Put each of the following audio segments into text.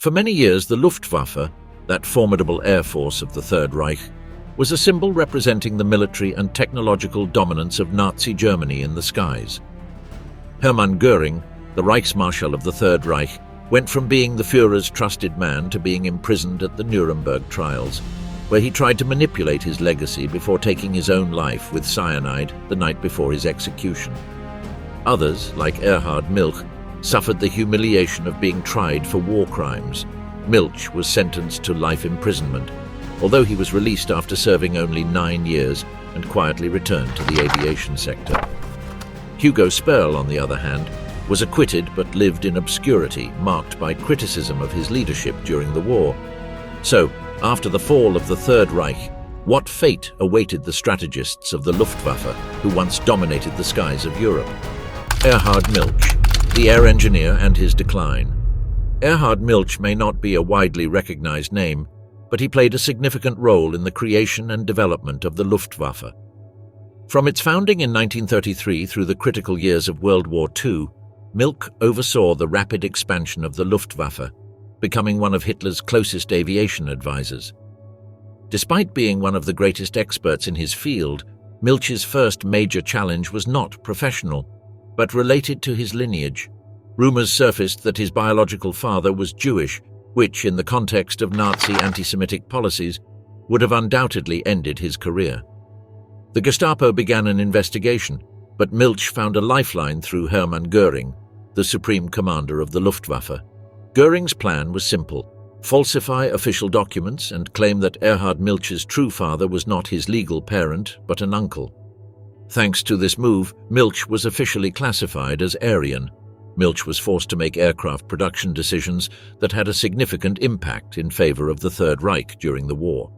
For many years, the Luftwaffe, that formidable air force of the Third Reich, was a symbol representing the military and technological dominance of Nazi Germany in the skies. Hermann Göring, the Reichsmarshal of the Third Reich, went from being the Führer's trusted man to being imprisoned at the Nuremberg Trials, where he tried to manipulate his legacy before taking his own life with cyanide the night before his execution. Others, like Erhard Milch, suffered the humiliation of being tried for war crimes. Milch was sentenced to life imprisonment, although he was released after serving only 9 years and quietly returned to the aviation sector. Hugo Sperrle, on the other hand, was acquitted but lived in obscurity, marked by criticism of his leadership during the war. So, after the fall of the Third Reich, what fate awaited the strategists of the Luftwaffe who once dominated the skies of Europe? Erhard Milch, the air engineer, and his decline. Erhard Milch may not be a widely recognized name, but he played a significant role in the creation and development of the Luftwaffe. From its founding in 1933 through the critical years of World War II, Milch oversaw the rapid expansion of the Luftwaffe, becoming one of Hitler's closest aviation advisors. Despite being one of the greatest experts in his field, Milch's first major challenge was not professional, but related to his lineage. Rumors surfaced that his biological father was Jewish, which, in the context of Nazi anti-Semitic policies, would have undoubtedly ended his career. The Gestapo began an investigation, but Milch found a lifeline through Hermann Göring, the supreme commander of the Luftwaffe. Göring's plan was simple: falsify official documents and claim that Erhard Milch's true father was not his legal parent, but an uncle. Thanks to this move, Milch was officially classified as Aryan. Milch was forced to make aircraft production decisions that had a significant impact in favor of the Third Reich during the war.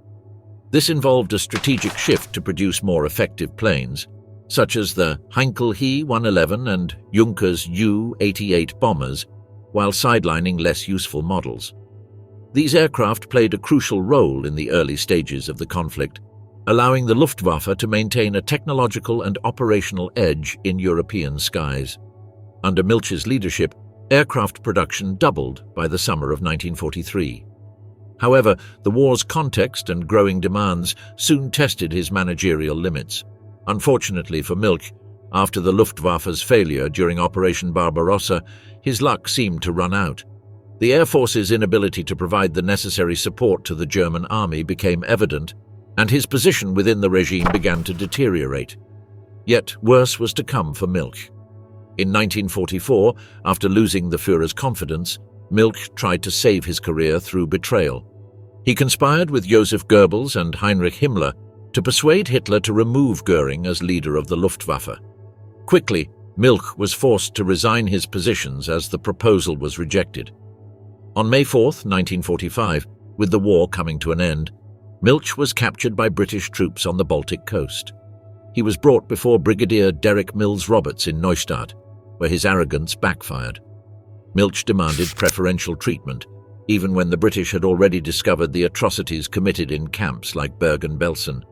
This involved a strategic shift to produce more effective planes, such as the Heinkel He-111 and Junkers Ju-88 bombers, while sidelining less useful models. These aircraft played a crucial role in the early stages of the conflict, allowing the Luftwaffe to maintain a technological and operational edge in European skies. Under Milch's leadership, aircraft production doubled by the summer of 1943. However, the war's context and growing demands soon tested his managerial limits. Unfortunately for Milch, after the Luftwaffe's failure during Operation Barbarossa, his luck seemed to run out. The Air Force's inability to provide the necessary support to the German army became evident, and his position within the regime began to deteriorate. Yet worse was to come for Milch. In 1944, after losing the Führer's confidence, Milch tried to save his career through betrayal. He conspired with Joseph Goebbels and Heinrich Himmler to persuade Hitler to remove Göring as leader of the Luftwaffe. Quickly, Milch was forced to resign his positions as the proposal was rejected. On May 4, 1945, with the war coming to an end, Milch was captured by British troops on the Baltic coast. He was brought before Brigadier Derek Mills Roberts in Neustadt, where his arrogance backfired. Milch demanded preferential treatment, even when the British had already discovered the atrocities committed in camps like Bergen-Belsen.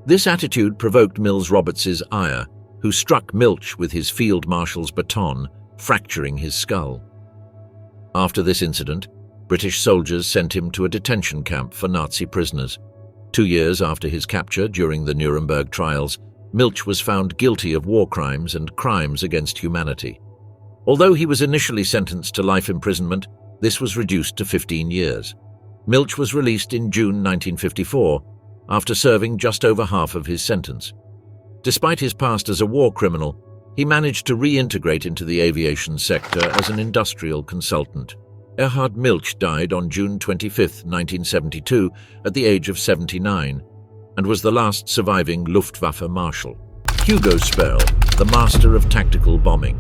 This attitude provoked Mills Roberts's ire, who struck Milch with his field marshal's baton, fracturing his skull. After this incident, British soldiers sent him to a detention camp for Nazi prisoners. 2 years after his capture during the Nuremberg Trials, Milch was found guilty of war crimes and crimes against humanity. Although he was initially sentenced to life imprisonment, this was reduced to 15 years. Milch was released in June 1954, after serving just over half of his sentence. Despite his past as a war criminal, he managed to reintegrate into the aviation sector as an industrial consultant. Erhard Milch died on June 25, 1972, at the age of 79, and was the last surviving Luftwaffe Marshal. Hugo Sperrle, the master of tactical bombing.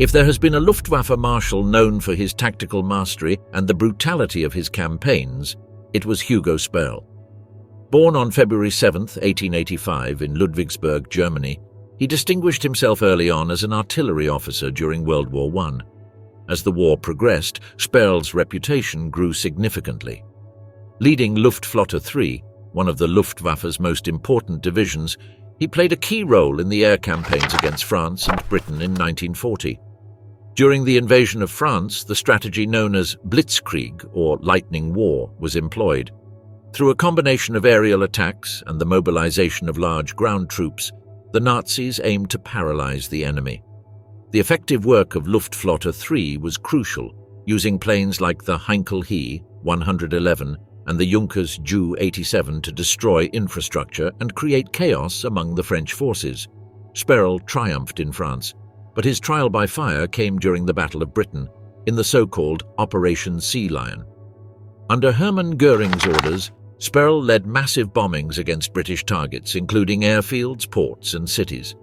If there has been a Luftwaffe Marshal known for his tactical mastery and the brutality of his campaigns, it was Hugo Sperrle. Born on February 7, 1885, in Ludwigsburg, Germany, he distinguished himself early on as an artillery officer during World War I. As the war progressed, Sperrle's reputation grew significantly. Leading Luftflotte 3, one of the Luftwaffe's most important divisions, he played a key role in the air campaigns against France and Britain in 1940. During the invasion of France, the strategy known as blitzkrieg, or lightning war, was employed. Through a combination of aerial attacks and the mobilization of large ground troops, the Nazis aimed to paralyze the enemy. The effective work of Luftwaffe 3 was crucial, using planes like the Heinkel He 111 and the Junkers Ju 87 to destroy infrastructure and create chaos among the French forces. Sperrle triumphed in France, but his trial by fire came during the Battle of Britain, in the so-called Operation Sea Lion. Under Hermann Göring's orders, Sperrle led massive bombings against British targets, including airfields, ports, and cities.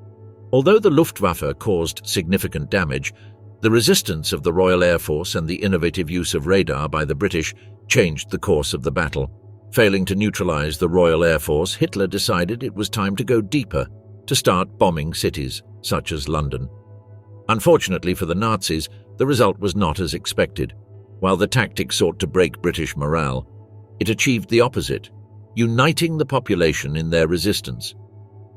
Although the Luftwaffe caused significant damage, the resistance of the Royal Air Force and the innovative use of radar by the British changed the course of the battle. Failing to neutralize the Royal Air Force, Hitler decided it was time to go deeper, to start bombing cities, such as London. Unfortunately for the Nazis, the result was not as expected. While the tactic sought to break British morale, it achieved the opposite, uniting the population in their resistance.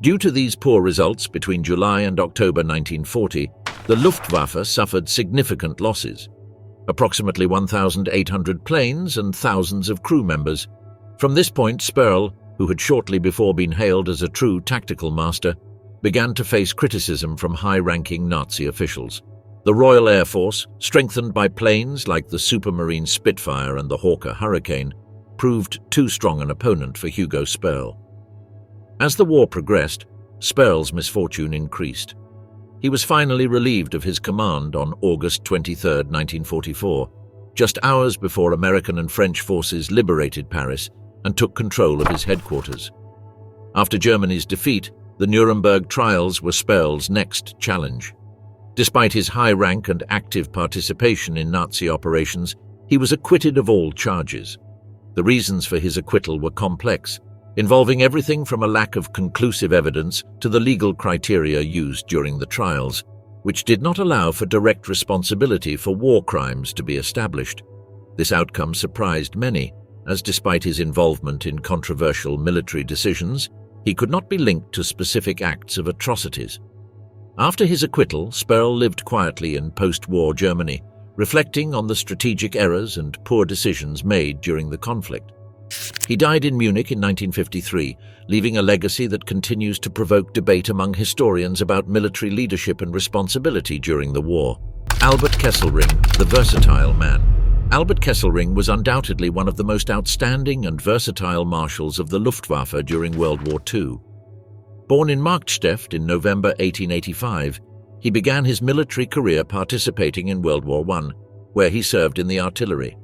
Due to these poor results between July and October 1940, the Luftwaffe suffered significant losses. Approximately 1,800 planes and thousands of crew members. From this point, Sperrle, who had shortly before been hailed as a true tactical master, began to face criticism from high-ranking Nazi officials. The Royal Air Force, strengthened by planes like the Supermarine Spitfire and the Hawker Hurricane, proved too strong an opponent for Hugo Sperrle. As the war progressed, Sperrle's misfortune increased. He was finally relieved of his command on August 23, 1944, just hours before American and French forces liberated Paris and took control of his headquarters. After Germany's defeat, the Nuremberg Trials were Sperrle's next challenge. Despite his high rank and active participation in Nazi operations, he was acquitted of all charges. The reasons for his acquittal were complex, involving everything from a lack of conclusive evidence to the legal criteria used during the trials, which did not allow for direct responsibility for war crimes to be established. This outcome surprised many, as despite his involvement in controversial military decisions, he could not be linked to specific acts of atrocities. After his acquittal, Sperrle lived quietly in post-war Germany, reflecting on the strategic errors and poor decisions made during the conflict. He died in Munich in 1953, leaving a legacy that continues to provoke debate among historians about military leadership and responsibility during the war. Albert Kesselring, the versatile man. Albert Kesselring was undoubtedly one of the most outstanding and versatile marshals of the Luftwaffe during World War II. Born in Marktsteft in November 1885, he began his military career participating in World War I, where he served in the artillery.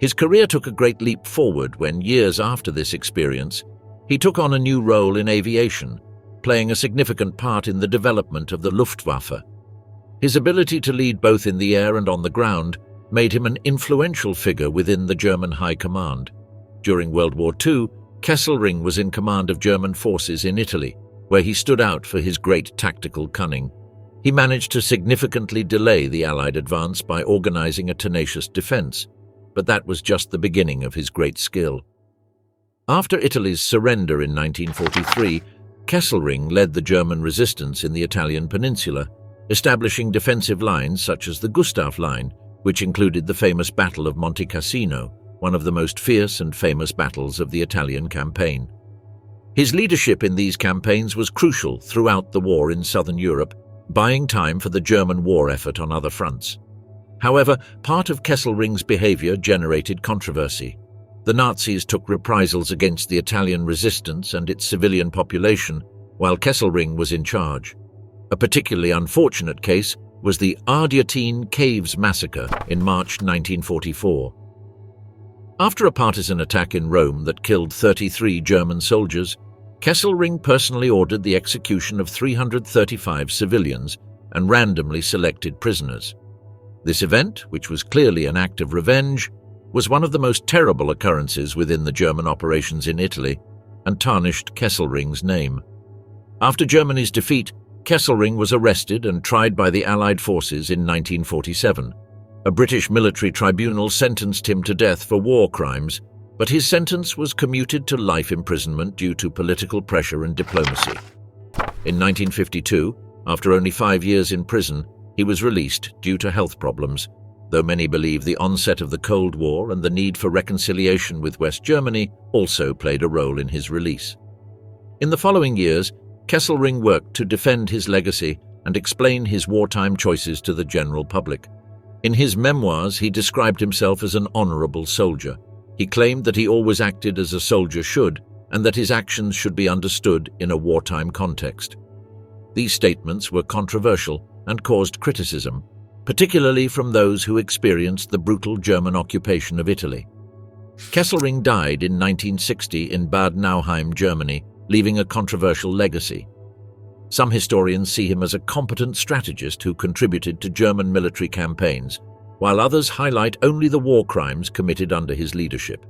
His career took a great leap forward when, years after this experience, he took on a new role in aviation, playing a significant part in the development of the Luftwaffe. His ability to lead both in the air and on the ground made him an influential figure within the German High Command. During World War II, Kesselring was in command of German forces in Italy, where he stood out for his great tactical cunning. He managed to significantly delay the Allied advance by organizing a tenacious defense, but that was just the beginning of his great skill. After Italy's surrender in 1943, Kesselring led the German resistance in the Italian peninsula, establishing defensive lines such as the Gustav Line, which included the famous Battle of Monte Cassino, one of the most fierce and famous battles of the Italian campaign. His leadership in these campaigns was crucial throughout the war in southern Europe, buying time for the German war effort on other fronts. However, part of Kesselring's behavior generated controversy. The Nazis took reprisals against the Italian resistance and its civilian population, while Kesselring was in charge. A particularly unfortunate case was the Ardeatine Caves massacre in March 1944. After a partisan attack in Rome that killed 33 German soldiers, Kesselring personally ordered the execution of 335 civilians and randomly selected prisoners. This event, which was clearly an act of revenge, was one of the most terrible occurrences within the German operations in Italy and tarnished Kesselring's name. After Germany's defeat, Kesselring was arrested and tried by the Allied forces in 1947. A British military tribunal sentenced him to death for war crimes, but his sentence was commuted to life imprisonment due to political pressure and diplomacy. In 1952, after only 5 years in prison, He was released due to health problems, though many believe the onset of the Cold War and the need for reconciliation with West Germany also played a role in his release. In the following years, Kesselring worked to defend his legacy and explain his wartime choices to the general public. In his memoirs, he described himself as an honorable soldier. He claimed that he always acted as a soldier should, and that his actions should be understood in a wartime context. These statements were controversial and caused criticism, particularly from those who experienced the brutal German occupation of Italy. Kesselring died in 1960 in Bad Nauheim, Germany, leaving a controversial legacy. Some historians see him as a competent strategist who contributed to German military campaigns, while others highlight only the war crimes committed under his leadership.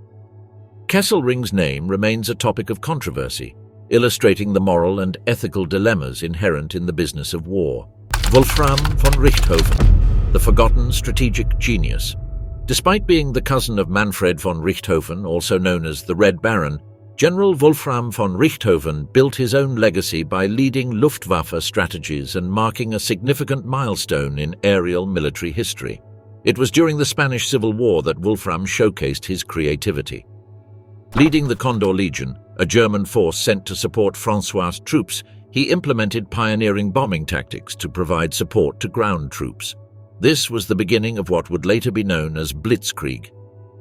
Kesselring's name remains a topic of controversy, illustrating the moral and ethical dilemmas inherent in the business of war. Wolfram von Richthofen, the forgotten strategic genius. Despite being the cousin of Manfred von Richthofen, also known as the Red Baron, General Wolfram von Richthofen built his own legacy by leading Luftwaffe strategies and marking a significant milestone in aerial military history. It was during the Spanish Civil War that Wolfram showcased his creativity. Leading the Condor Legion, a German force sent to support François' troops, he implemented pioneering bombing tactics to provide support to ground troops. This was the beginning of what would later be known as Blitzkrieg.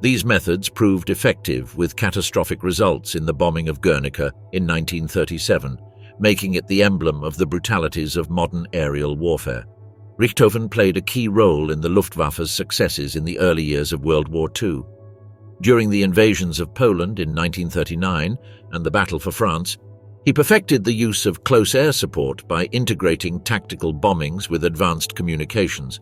These methods proved effective, with catastrophic results in the bombing of Guernica in 1937, making it the emblem of the brutalities of modern aerial warfare. Richthofen played a key role in the Luftwaffe's successes in the early years of World War II. During the invasions of Poland in 1939 and the Battle for France, he perfected the use of close air support by integrating tactical bombings with advanced communications.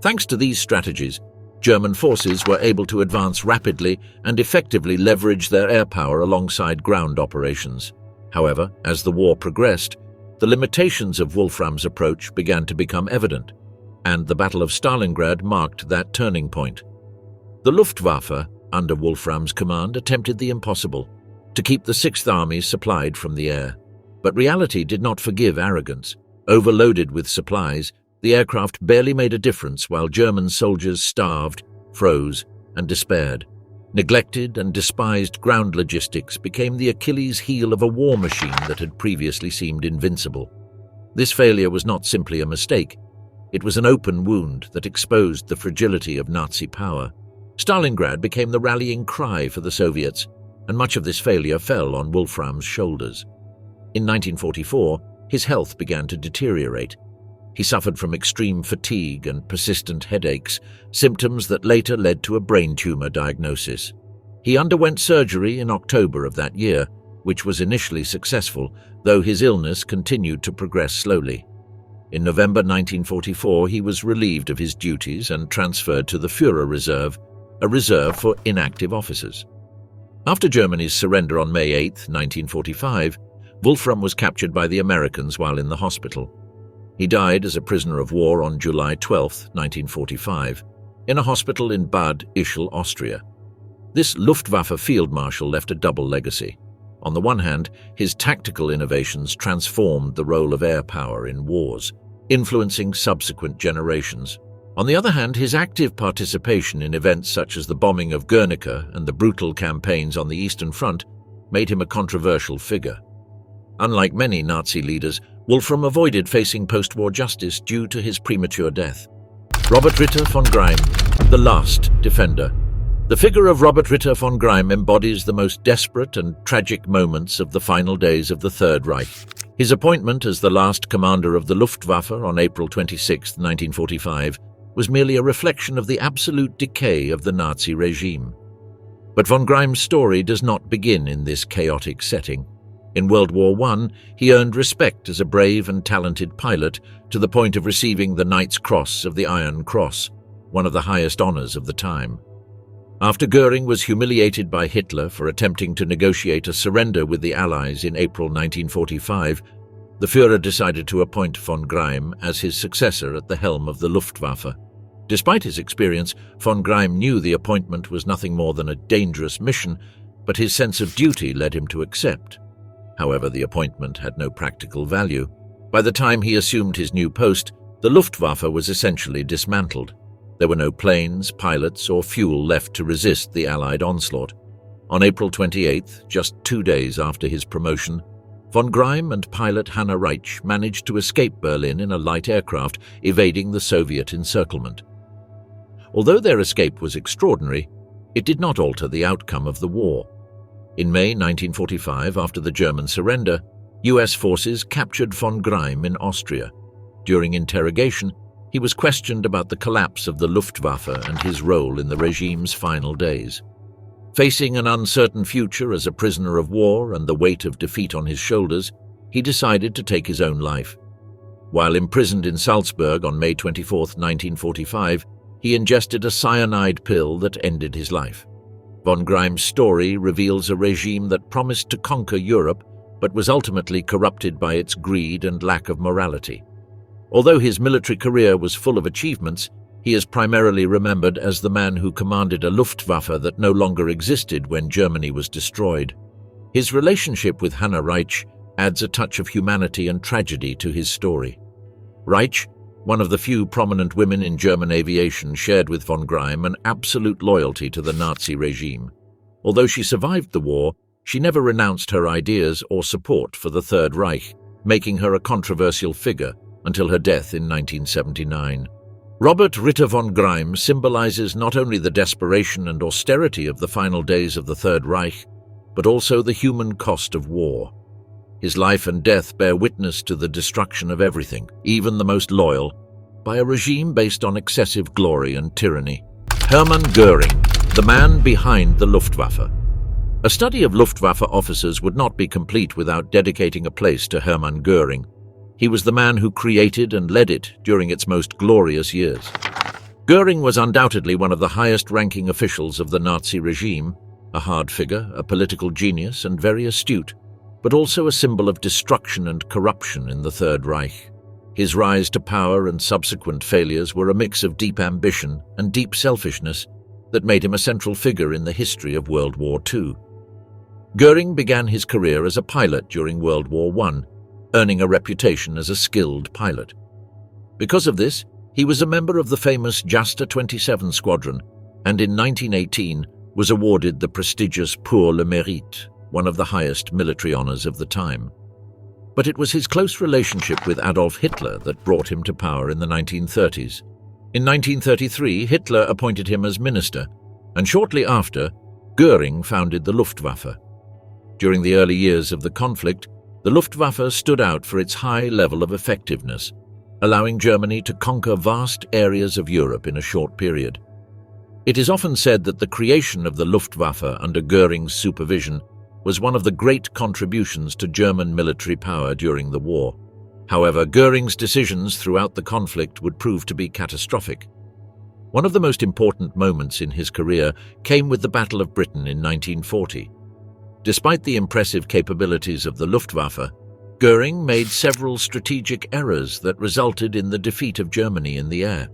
Thanks to these strategies, German forces were able to advance rapidly and effectively leverage their air power alongside ground operations. However, as the war progressed, the limitations of Wolfram's approach began to become evident, and the Battle of Stalingrad marked that turning point. The Luftwaffe, under Wolfram's command, attempted the impossible, to keep the Sixth Army supplied from the air. But reality did not forgive arrogance. Overloaded with supplies, the aircraft barely made a difference while German soldiers starved, froze, and despaired. Neglected and despised ground logistics became the Achilles heel of a war machine that had previously seemed invincible. This failure was not simply a mistake. It was an open wound that exposed the fragility of Nazi power. Stalingrad became the rallying cry for the Soviets, and much of this failure fell on Wolfram's shoulders. In 1944, his health began to deteriorate. He suffered from extreme fatigue and persistent headaches, symptoms that later led to a brain tumor diagnosis. He underwent surgery in October of that year, which was initially successful, though his illness continued to progress slowly. In November 1944, he was relieved of his duties and transferred to the Führer Reserve, a reserve for inactive officers. After Germany's surrender on May 8, 1945, Wolfram was captured by the Americans while in the hospital. He died as a prisoner of war on July 12, 1945, in a hospital in Bad Ischl, Austria. This Luftwaffe field marshal left a double legacy. On the one hand, his tactical innovations transformed the role of air power in wars, influencing subsequent generations. On the other hand, his active participation in events such as the bombing of Guernica and the brutal campaigns on the Eastern Front made him a controversial figure. Unlike many Nazi leaders, Wolfram avoided facing post-war justice due to his premature death. Robert Ritter von Greim, the last defender. The figure of Robert Ritter von Greim embodies the most desperate and tragic moments of the final days of the Third Reich. His appointment as the last commander of the Luftwaffe on April 26, 1945, was merely a reflection of the absolute decay of the Nazi regime. But von Greim's story does not begin in this chaotic setting. In World War I, he earned respect as a brave and talented pilot to the point of receiving the Knight's Cross of the Iron Cross, one of the highest honors of the time. After Göring was humiliated by Hitler for attempting to negotiate a surrender with the Allies in April 1945, the Führer decided to appoint von Greim as his successor at the helm of the Luftwaffe. Despite his experience, von Greim knew the appointment was nothing more than a dangerous mission, but his sense of duty led him to accept. However, the appointment had no practical value. By the time he assumed his new post, The Luftwaffe was essentially dismantled. There were no planes, pilots, or fuel left to resist the Allied onslaught. On April 28, just 2 days after his promotion, von Greim and pilot Hanna Reitsch managed to escape Berlin in a light aircraft, evading the Soviet encirclement. Although their escape was extraordinary, it did not alter the outcome of the war. In May 1945, after the German surrender, US forces captured von Greim in Austria. During interrogation, he was questioned about the collapse of the Luftwaffe and his role in the regime's final days. Facing an uncertain future as a prisoner of war and the weight of defeat on his shoulders, he decided to take his own life. While imprisoned in Salzburg on May 24, 1945, he ingested a cyanide pill that ended his life. Von Greim's story reveals a regime that promised to conquer Europe, but was ultimately corrupted by its greed and lack of morality. Although his military career was full of achievements, he is primarily remembered as the man who commanded a Luftwaffe that no longer existed when Germany was destroyed. His relationship with Hanna Reitsch adds a touch of humanity and tragedy to his story. Reitsch, one of the few prominent women in German aviation, shared with von Greim an absolute loyalty to the Nazi regime. Although she survived the war, she never renounced her ideas or support for the Third Reich, making her a controversial figure until her death in 1979. Robert Ritter von Greim symbolizes not only the desperation and austerity of the final days of the Third Reich, but also the human cost of war. His life and death bear witness to the destruction of everything, even the most loyal, by a regime based on excessive glory and tyranny. Hermann Göring, the man behind the Luftwaffe. A study of Luftwaffe officers would not be complete without dedicating a place to Hermann Göring. He was the man who created and led it during its most glorious years. Göring was undoubtedly one of the highest-ranking officials of the Nazi regime, a hard figure, a political genius, and very astute, but also a symbol of destruction and corruption in the Third Reich. His rise to power and subsequent failures were a mix of deep ambition and deep selfishness that made him a central figure in the history of World War II. Göring began his career as a pilot during World War I, earning a reputation as a skilled pilot. Because of this, he was a member of the famous Jasta 27 squadron and in 1918 was awarded the prestigious Pour le Mérite, one of the highest military honors of the time. But it was his close relationship with Adolf Hitler that brought him to power in the 1930s. In 1933, Hitler appointed him as minister, and shortly after, Göring founded the Luftwaffe. During the early years of the conflict, the Luftwaffe stood out for its high level of effectiveness, allowing Germany to conquer vast areas of Europe in a short period. It is often said that the creation of the Luftwaffe under Göring's supervision was one of the great contributions to German military power during the war. However, Göring's decisions throughout the conflict would prove to be catastrophic. One of the most important moments in his career came with the Battle of Britain in 1940. Despite the impressive capabilities of the Luftwaffe, Göring made several strategic errors that resulted in the defeat of Germany in the air.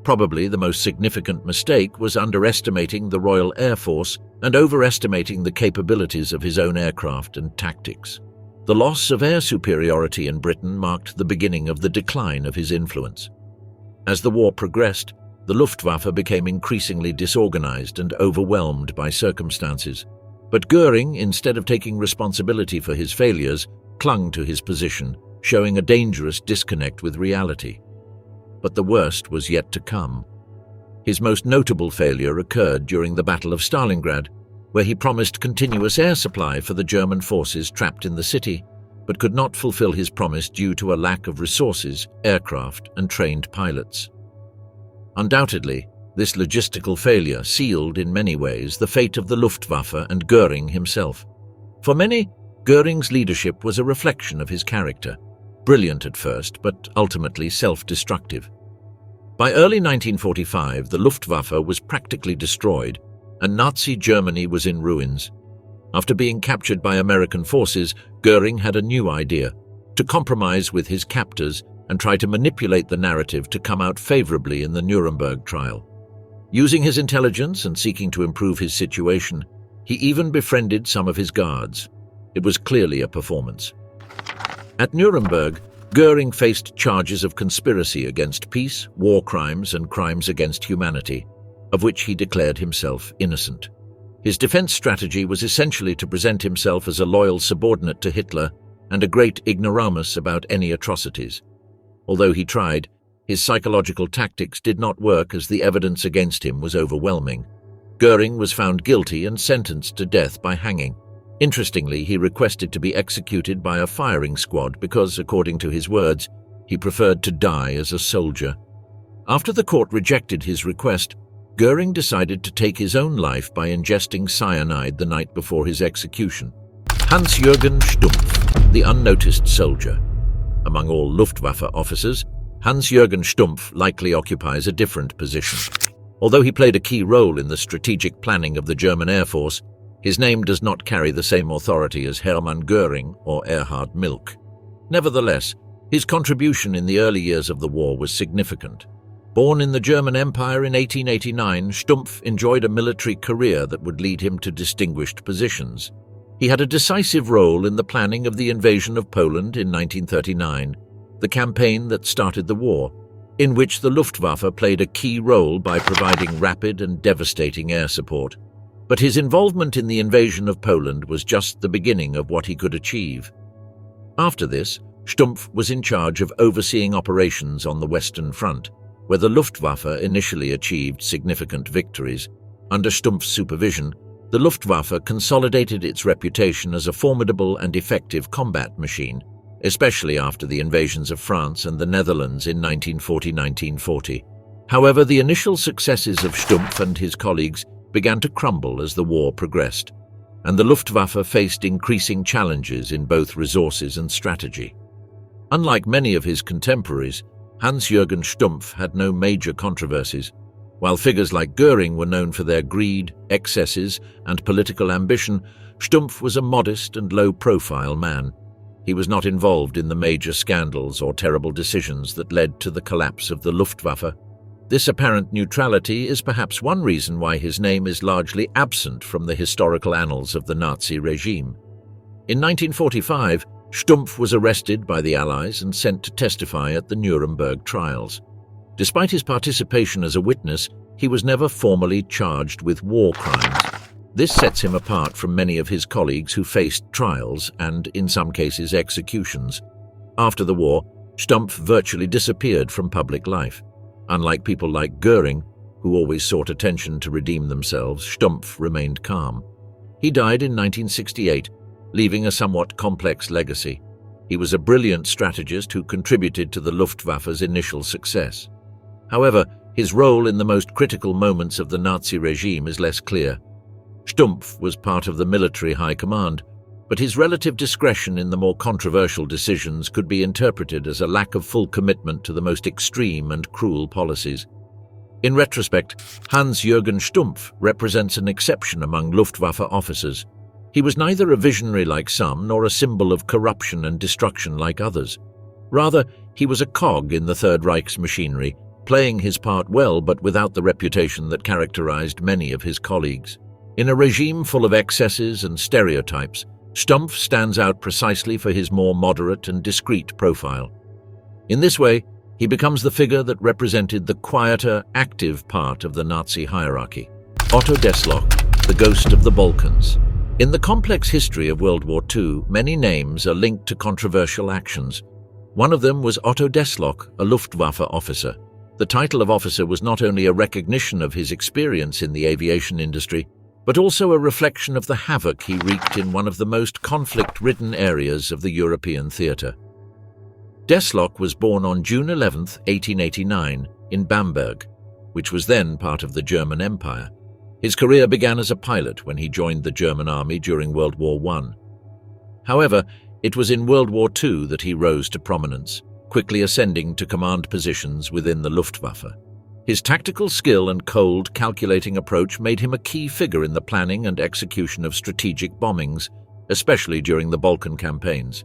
Probably the most significant mistake was underestimating the Royal Air Force and overestimating the capabilities of his own aircraft and tactics. The loss of air superiority in Britain marked the beginning of the decline of his influence. As the war progressed, the Luftwaffe became increasingly disorganized and overwhelmed by circumstances. But Göring, instead of taking responsibility for his failures, clung to his position, showing a dangerous disconnect with reality. But the worst was yet to come. His most notable failure occurred during the Battle of Stalingrad, where he promised continuous air supply for the German forces trapped in the city, but could not fulfill his promise due to a lack of resources, aircraft, and trained pilots. Undoubtedly, this logistical failure sealed in many ways the fate of the Luftwaffe and Göring himself. For many, Göring's leadership was a reflection of his character, brilliant at first, but ultimately self-destructive. By early 1945, the Luftwaffe was practically destroyed, and Nazi Germany was in ruins. After being captured by American forces, Göring had a new idea: to compromise with his captors and try to manipulate the narrative to come out favorably in the Nuremberg trial. Using his intelligence and seeking to improve his situation, he even befriended some of his guards. It was clearly a performance. At Nuremberg, Göring faced charges of conspiracy against peace, war crimes, and crimes against humanity, of which he declared himself innocent. His defense strategy was essentially to present himself as a loyal subordinate to Hitler and a great ignoramus about any atrocities. Although he tried, his psychological tactics did not work as the evidence against him was overwhelming. Göring was found guilty and sentenced to death by hanging. Interestingly, he requested to be executed by a firing squad because, according to his words, he preferred to die as a soldier. After the court rejected his request, Göring decided to take his own life by ingesting cyanide the night before his execution. Hans-Jürgen Stumpff, the unnoticed soldier. Among all Luftwaffe officers, Hans-Jürgen Stumpff likely occupies a different position. Although he played a key role in the strategic planning of the German Air Force, his name does not carry the same authority as Hermann Göring or Erhard Milch. Nevertheless, his contribution in the early years of the war was significant. Born in the German Empire in 1889, Stumpff enjoyed a military career that would lead him to distinguished positions. He had a decisive role in the planning of the invasion of Poland in 1939, the campaign that started the war, in which the Luftwaffe played a key role by providing rapid and devastating air support. But his involvement in the invasion of Poland was just the beginning of what he could achieve. After this, Stumpff was in charge of overseeing operations on the Western Front, where the Luftwaffe initially achieved significant victories. Under Stumpff's supervision, the Luftwaffe consolidated its reputation as a formidable and effective combat machine, especially after the invasions of France and the Netherlands in 1940-1940. However, the initial successes of Stumpff and his colleagues began to crumble as the war progressed, and the Luftwaffe faced increasing challenges in both resources and strategy. Unlike many of his contemporaries, Hans-Jürgen Stumpff had no major controversies. While figures like Göring were known for their greed, excesses, and political ambition, Stumpff was a modest and low-profile man. He was not involved in the major scandals or terrible decisions that led to the collapse of the Luftwaffe. This apparent neutrality is perhaps one reason why his name is largely absent from the historical annals of the Nazi regime. In 1945, Stumpff was arrested by the Allies and sent to testify at the Nuremberg Trials. Despite his participation as a witness, he was never formally charged with war crimes. This sets him apart from many of his colleagues who faced trials and, in some cases, executions. After the war, Stumpff virtually disappeared from public life. Unlike people like Göring, who always sought attention to redeem themselves, Stumpff remained calm. He died in 1968, leaving a somewhat complex legacy. He was a brilliant strategist who contributed to the Luftwaffe's initial success. However, his role in the most critical moments of the Nazi regime is less clear. Stumpff was part of the military high command, but his relative discretion in the more controversial decisions could be interpreted as a lack of full commitment to the most extreme and cruel policies. In retrospect, Hans-Jürgen Stumpff represents an exception among Luftwaffe officers. He was neither a visionary like some nor a symbol of corruption and destruction like others. Rather, he was a cog in the Third Reich's machinery, playing his part well but without the reputation that characterized many of his colleagues. In a regime full of excesses and stereotypes, Stumpff stands out precisely for his more moderate and discreet profile. In this way, he becomes the figure that represented the quieter, active part of the Nazi hierarchy. Otto Desslock, the ghost of the Balkans. In the complex history of World War II, many names are linked to controversial actions. One of them was Otto Desslock, a Luftwaffe officer. The title of officer was not only a recognition of his experience in the aviation industry, but also a reflection of the havoc he wreaked in one of the most conflict-ridden areas of the European theatre. Desslock was born on June 11, 1889, in Bamberg, which was then part of the German Empire. His career began as a pilot when he joined the German army during World War I. However, it was in World War II that he rose to prominence, quickly ascending to command positions within the Luftwaffe. His tactical skill and cold, calculating approach made him a key figure in the planning and execution of strategic bombings, especially during the Balkan campaigns.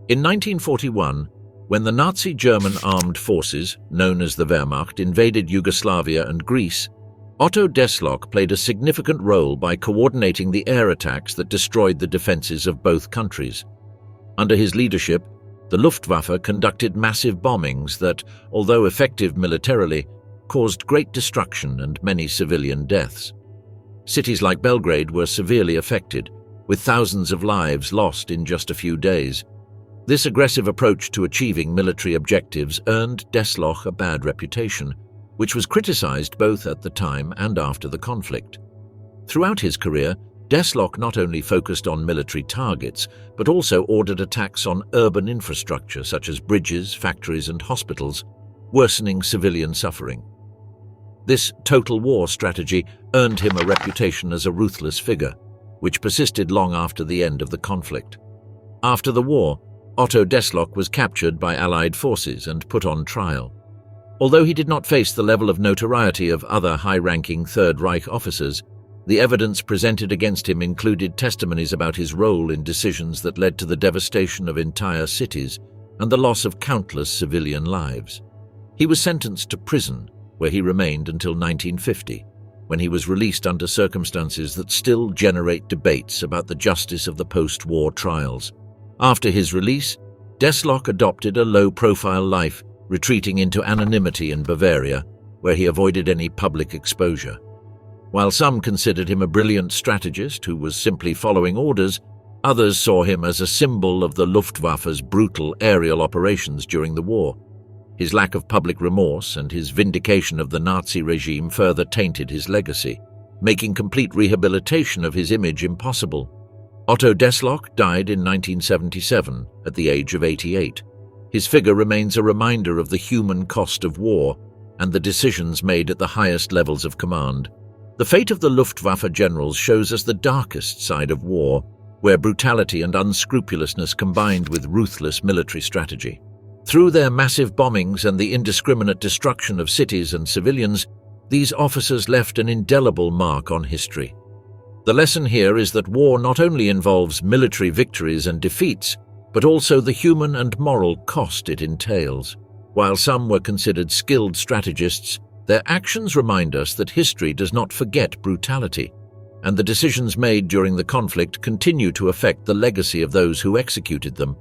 In 1941, when the Nazi German armed forces, known as the Wehrmacht, invaded Yugoslavia and Greece, Otto Desslock played a significant role by coordinating the air attacks that destroyed the defenses of both countries. Under his leadership, The Luftwaffe conducted massive bombings that, although effective militarily, caused great destruction and many civilian deaths. Cities like Belgrade were severely affected, with thousands of lives lost in just a few days. This aggressive approach to achieving military objectives earned Desslock a bad reputation, which was criticized both at the time and after the conflict. Throughout his career, Desslock not only focused on military targets, but also ordered attacks on urban infrastructure such as bridges, factories, and hospitals, worsening civilian suffering. This total war strategy earned him a reputation as a ruthless figure, which persisted long after the end of the conflict. After the war, Otto Desslock was captured by Allied forces and put on trial. Although he did not face the level of notoriety of other high-ranking Third Reich officers, the evidence presented against him included testimonies about his role in decisions that led to the devastation of entire cities and the loss of countless civilian lives. He was sentenced to prison, where he remained until 1950, when he was released under circumstances that still generate debates about the justice of the post-war trials. After his release, Desslock adopted a low-profile life, retreating into anonymity in Bavaria, where he avoided any public exposure. While some considered him a brilliant strategist who was simply following orders, others saw him as a symbol of the Luftwaffe's brutal aerial operations during the war. His lack of public remorse and his vindication of the Nazi regime further tainted his legacy, making complete rehabilitation of his image impossible. Otto Desslock died in 1977 at the age of 88. His figure remains a reminder of the human cost of war and the decisions made at the highest levels of command. The fate of the Luftwaffe generals shows us the darkest side of war, where brutality and unscrupulousness combined with ruthless military strategy. Through their massive bombings and the indiscriminate destruction of cities and civilians, these officers left an indelible mark on history. The lesson here is that war not only involves military victories and defeats, but also the human and moral cost it entails. While some were considered skilled strategists, their actions remind us that history does not forget brutality, and the decisions made during the conflict continue to affect the legacy of those who executed them.